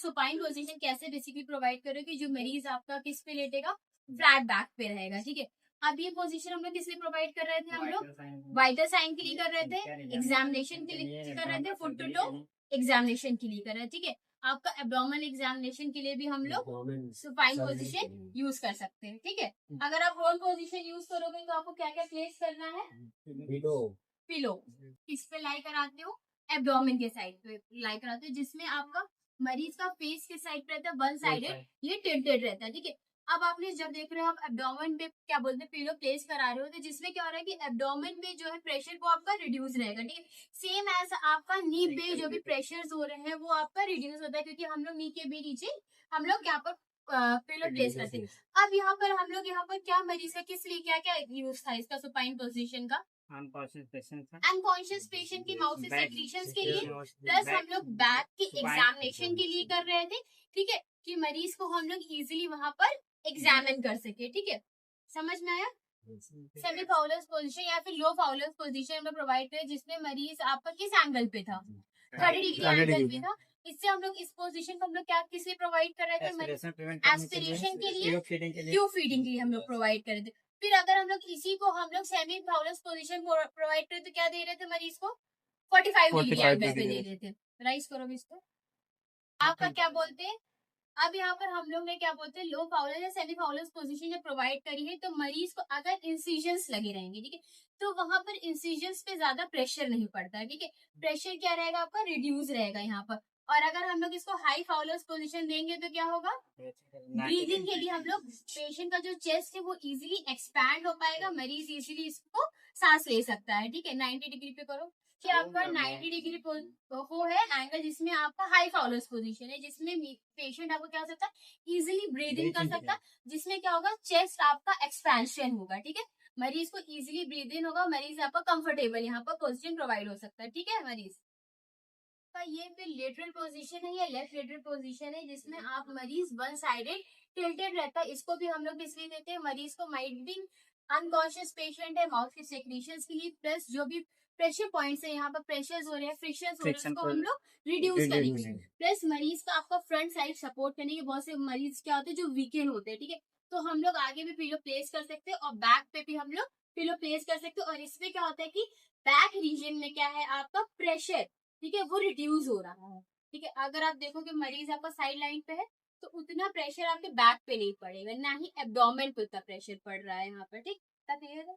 Supine position कैसे basically provide कर रहे हो कि जो मरीज आपका किस पे लेटेगा, फ्लैट बैक पे रहेगा, ठीक है। अब ये पोजीशन हम लोग किस लिए प्रोवाइड कर रहे थे, हम लोग वाइटल साइन के लिए कर रहे थे, एग्जामिनेशन के लिए कर रहे थे, फुट टू टो एग्जामिनेशन के लिए कर रहे हैं, ठीक है। आपका एब्डोमिनल एग्जामिनेशन के लिए भी हम लोग सुपाइन पोजीशन यूज कर सकते हैं, ठीक है। अगर आप होल पोजीशन यूज करोगे तो आपको क्या क्या प्लेस करना है, पिलो किस पे लाई कराते हो, एब्डोमेन के साइड पे लाई कराते हो, जिसमें आपका मरीज का फेस के साइड पे रहता है, वन साइडेड, ये टिल्टेड रहता है, ठीक है। अब आपने जब देख रहे हो आप एब्डोमेन पे क्या बोलते हैं पिलो प्लेस करा रहे हो, तो जिसमें क्या हो रहा है कि एब्डोमेन पे जो है प्रेशर वो आपका रिड्यूस रहेगा, ठीक है। सेम एज आपका नी पे जो भी प्रेशर हो रहे हैं वो आपका रिड्यूस होता है, क्योंकि हम लोग नी के भी नीचे हम लोग यहाँ पर पिलो प्लेस करते हैं। अब यहाँ पर हम लोग यहाँ पर क्या मरीज का किस लिए क्या क्या यूज था इसका सुपाइन पोजीशन का, अनकॉन्शियस पेशेंट की माउथ से सेक्रीशंस के लिए, प्लस हम लोग बैक के एग्जामिनेशन के लिए कर रहे थे, ठीक है, कि मरीज को हम लोग इजीली वहां पर एग्जामिन कर सके, ठीक है। समझ में आया। सेमी फाउलस पोजीशन या फिर लो फाउलस पोजीशन में प्रोवाइड करें, जिसमें मरीज आपका किस एंगल पे था, 30 डिग्री एंगल पे था। इससे हम लोग इस पोजीशन को हम लोग क्या किस लिए प्रोवाइड कर रहे थे, एस्पिरेशन के लिए, ट्यूब फीडिंग के लिए हम लोग प्रोवाइड कर रहे थे। फिर अगर हम लोग इसी को हम लोग सेमी फाउलस पोजीशन प्रोवाइड करें तो क्या दे रहे थे मरीज को, 45 डिग्री एंगल पे दे रहे थे। राइज करो इसको, आपका क्या बोलते हैं। अब यहाँ पर हम लोग ने क्या बोलते हैं लो फाउलस या सेमी फाउलस पोजीशन जब प्रोवाइड करी है, तो मरीज को अगर इंसिजन्स लगे रहेंगे, ठीक है, तो वहां पर इंसिजन्स पे ज्यादा प्रेशर नहीं पड़ता है, ठीक है। प्रेशर क्या रहेगा आपका, रिड्यूस रहेगा यहाँ पर। और अगर हम लोग इसको हाई फाउलस पोजीशन देंगे तो क्या होगा, ब्रीदिंग के लिए हम लोग पेशेंट का जो चेस्ट है वो इजीली एक्सपैंड हो पाएगा, मरीज इजीली इसको सांस ले सकता है, ठीक है। 90 डिग्री पे करो कि आपका 90 डिग्री वो है एंगल जिसमें आपका हाई फाउलस पोजीशन है, जिसमें पेशेंट आपको क्या हो सकता है, इजीली ब्रीदिंग कर सकता है, जिसमें क्या होगा, चेस्ट आपका एक्सपेंशन होगा, ठीक है। मरीज को इजीली ब्रीद इन होगा, मरीज आपका कंफर्टेबल यहाँ पर पोजीशन प्रोवाइड हो सकता है, ठीक है। मरीज का ये फिर लेटरल पोजीशन है, या लेफ्ट लेटरल पोजीशन है, जिसमें आप मरीज वन साइडेड टिल्टेड रहता है। इसको भी हम लोग इसलिए देते हैं, मरीज को माइट बी अनकॉन्शियस पेशेंट है, माउथ की सेक्रीशंस के लिए, प्लस जो भी प्रेशर पॉइंट्स है यहाँ पर प्रेशर्स हो रहे हैं, फ्रिक्शंस हो रहे हैं, उसको हम लोग रिड्यूस करेंगे। प्लस मरीज का आपका फ्रंट साइड सपोर्ट करने के बहुत से मरीज क्या होते हैं जो वीकेंड होते हैं, ठीक है, तो हम लोग आगे भी पिलो प्लेस कर सकते हैं और बैक पे भी हम लोग पिलो प्लेस कर सकते हैं। और इसमें क्या होता है कि बैक रीजन में क्या है आपका प्रेशर, ठीक है, वो रिड्यूस हो रहा है, ठीक है। अगर आप देखोगे मरीज आपका साइड लाइन पे है तो उतना प्रेशर आपके बैक पे नहीं पड़ेगा, ना ही एब्डोमेन पे उतना प्रेशर पड़ रहा है यहाँ पर, ठीक है।